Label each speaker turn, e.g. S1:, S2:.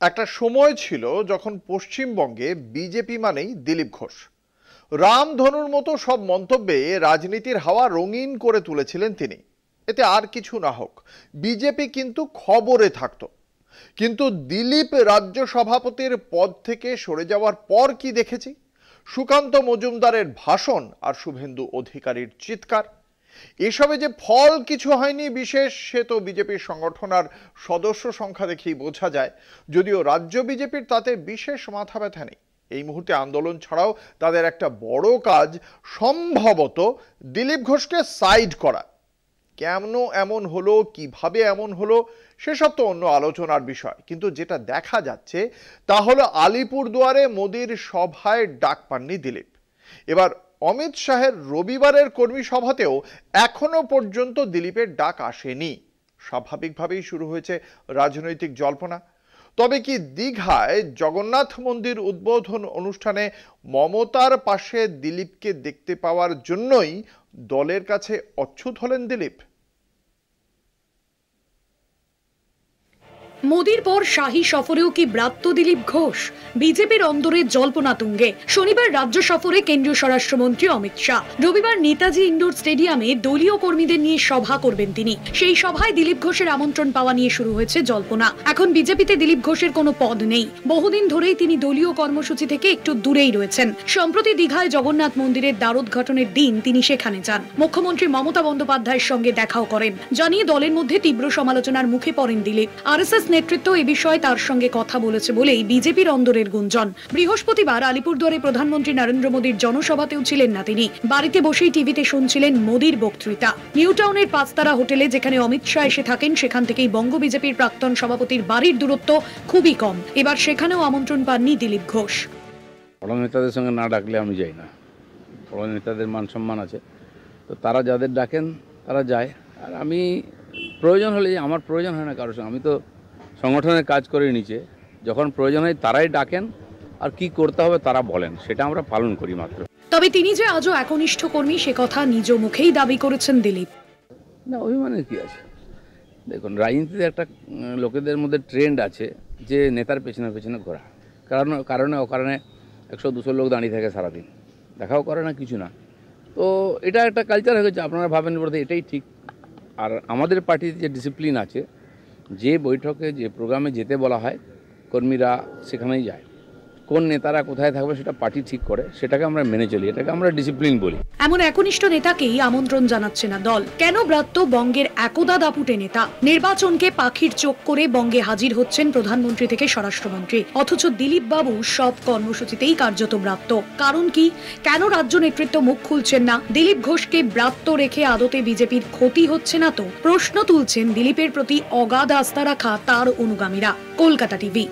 S1: একটা সময় ছিল যখন পশ্চিমবঙ্গে বিজেপি মানেই দিলীপ ঘোষ। রামধনুর মতো সব মন্তব্যে রাজনীতির হাওয়া রঙিন করে তুলেছিলেন তিনি। এতে আর কিছু না হোক, বিজেপি কিন্তু খবরে থাকতো। কিন্তু দিলীপ রাজ্য সভাপতির পদ থেকে সরে যাওয়ার পর কি দেখেছি? সুকান্ত মজুমদারের ভাষণ আর শুভেন্দু অধিকারীর চিৎকার। এসবে যে ফল কিছু হয়নি বিশেষ, সে তো বিজেপির সংগঠন আর সদস্য সংখ্যা দেখেই বোঝা যায়। যদিও রাজ্য বিজেপির তাতে বিশেষ মাথা ব্যথা নেই। এই মুহূর্তে আন্দোলন ছাড়াও তাদের একটা বড় কাজ সম্ভবত দিলীপ ঘোষকে সাইড করা। কেন এমন হলো, কিভাবে এমন হলো, সেসব তো অন্য আলোচনার বিষয়। কিন্তু যেটা দেখা যাচ্ছে তা হলো আলিপুরদুয়ারে মোদির সভায় ডাক পাননি দিলীপ। এবার অমিত শাহের রবিবারের কর্মী সভাতেও এখনো পর্যন্ত দিলীপের ডাক আসেনি। স্বাভাবিকভাবেই শুরু হয়েছে রাজনৈতিক জল্পনা। তবে কি দীঘায় জগন্নাথ মন্দির উদ্বোধন অনুষ্ঠানে মমতার পাশে দিলীপকে দেখতে পাওয়ার জন্যই দলের কাছে অচ্ছুত হলেন দিলীপ?
S2: মোদির পর শাহী সফরেও কি ব্রাত্য দিলীপ ঘোষ? বিজেপির অন্দরে জল্পনা তুঙ্গে। শনিবার রাজ্য সফরে কেন্দ্রীয় স্বরাষ্ট্রমন্ত্রী অমিত শাহ। রবিবার নেতাজি ইন্ডোর স্টেডিয়ামে দলীয় কর্মীদের নিয়ে সভা করবেন তিনি। সেই সভায় দিলীপ ঘোষের আমন্ত্রণ পাওয়া নিয়ে শুরু হয়েছে জল্পনা। এখন বিজেপিতে দিলীপ ঘোষের কোনো পদ নেই। বহুদিন ধরেই তিনি দলীয় কর্মসূচি থেকে একটু দূরেই রয়েছেন। সম্প্রতি দীঘায় জগন্নাথ মন্দিরের দ্বারোদ্ঘাটনের দিন তিনি সেখানে যান। মুখ্যমন্ত্রী মমতা বন্দ্যোপাধ্যায়ের সঙ্গে দেখাও করেন। জানিয়ে দলের মধ্যে তীব্র সমালোচনার মুখে পড়েন দিলীপ। আরএসএস নেতৃত্ব এ বিষয়ে তার সঙ্গে কথা বলেছে বলেই বিজেপির অন্দরের গুঞ্জন। বৃহস্পতিবার আলিপুরদুয়ারে প্রধানমন্ত্রী নরেন্দ্র মোদীর জনসভাতেও ছিলেন না তিনি। বাড়িতে বসেই টিভিতে শুনছিলেন মোদীর বক্তৃতা। নিউ টাউনের পাঁচতারা হোটেলে যেখানে অমিত শাহ এসে থাকেন, সেখান থেকেই বঙ্গ বিজেপির প্রাক্তন সভাপতির বাড়ির দূরত্ব খুবই কম। এবার সেখানেও আমন্ত্রণ পাননি দিলীপ ঘোষ।
S3: বড় নেতাদের সঙ্গে না ডাকলে আমি যাই না। বড় নেতাদের মান সম্মান আছে, তো তারা যাদের ডাকেন তারা যায়। আর আমি প্রয়োজন হলে, আমার প্রয়োজন হয় না কারোর সঙ্গে। আমি তো সংগঠনের কাজ করে নিচে, যখন প্রয়োজন হয় তারাই ডাকেন, আর কি করতে হবে তারা বলেন, সেটা আমরা পালন করি মাত্র।
S2: তবে তিনি যে আজও একনিষ্ঠ কর্মী সে কথা নিজ মুখেই দাবি করেছেন দিলীপ।
S3: না, অভিমানের কি আছে? দেখুন, রাজনীতিতে একটা লোকেদের মধ্যে ট্রেন্ড আছে যে নেতার পেছনে পেছনে ঘোরা। কারণে অকারণে 100-200 লোক দাঁড়িয়ে থাকে সারাদিন, দেখাও করে না, কিছু না। তো এটা একটা কালচার হয়ে গেছে। আপনারা ভাবেন বলতে এটাই ঠিক। আর আমাদের পার্টিতে যে ডিসিপ্লিন আছে, যে বৈঠকে যে প্রোগ্রামে যেতে বলা হয় কর্মীরা সেখানেই যায়। কোন নেতারা কোথায় থাকবে সেটা পার্টি ঠিক করে, সেটাকে আমরা মেনে চলি, এটাকে আমরা ডিসিপ্লিন বলি।
S2: এমন একনিষ্ঠ নেতাকেই আমন্ত্রণ জানাচ্ছে না দল। কেন ব্রাত্য বঙ্গের একদা দাপুটে নেতা? নির্বাচনকে পাখির চোখ করে বঙ্গে হাজির হচ্ছেন প্রধানমন্ত্রী থেকে স্বরাষ্ট্রমন্ত্রী, অথচ দিলীপ বাবু সব কর্মসূচিতেই কার্যত ব্রাত্য। কারণ কি? কেন রাজ্য নেতৃত্ব মুখ খুলছেন না? দিলীপ ঘোষকে ব্রাত্য রেখে আদতে বিজেপির ক্ষতি হচ্ছে না তো? প্রশ্ন তুলছেন দিলীপের প্রতি অগাধ আস্থা রাখা তার অনুগামীরা। কলকাতা টিভি।